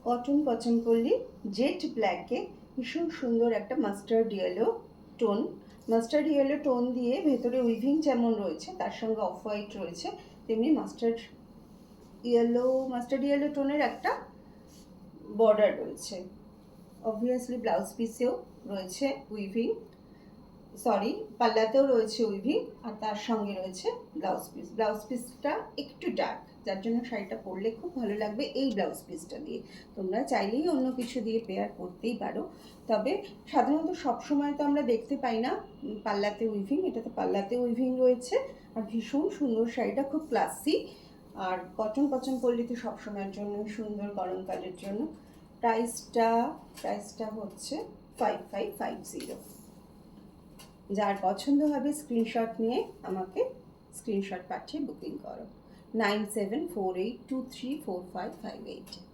Cotton পচনপল্লী jet ব্ল্যাকে ভীষণ সুন্দর একটা মাস্টার্ড ইয়েলো টোন দিয়ে ভেতরে উইভিং যেমন রয়েছে তার সঙ্গে অফ হোয়াইট রয়েছে, তেমনি মাস্টার্ড ইয়েলো টোনের একটা বর্ডার রয়েছে। অবভিয়াসলি ব্লাউজ পিসেও রয়েছে উইভিং, পাল্লাতেও রয়েছে উইভিং, আর তার সঙ্গে রয়েছে ব্লাউজ পিসটা একটু ডার্ক, যার জন্য শাড়িটা পরলে খুব ভালো লাগবে এই ব্লাউজ পিসটা দিয়ে। তোমরা চাইলেই অন্য কিছু দিয়ে পেয়ার করতেই পারো, তবে সাধারণত সবসময় তো আমরা দেখতে পাই না পাল্লাতে উইভিং, এটাতে পাল্লাতে উইভিং রয়েছে। আর ভীষণ সুন্দর শাড়িটা, খুব ক্লাসি, আর কটন পল্লীতে সবসময়ের জন্য সুন্দর গরমকালের জন্য। প্রাইসটা হচ্ছে 5550। যার পছন্দ হবে স্ক্রিনশট নিয়ে আমাকে স্ক্রিনশট পাঠিয়ে বুকিং করো 9748234558।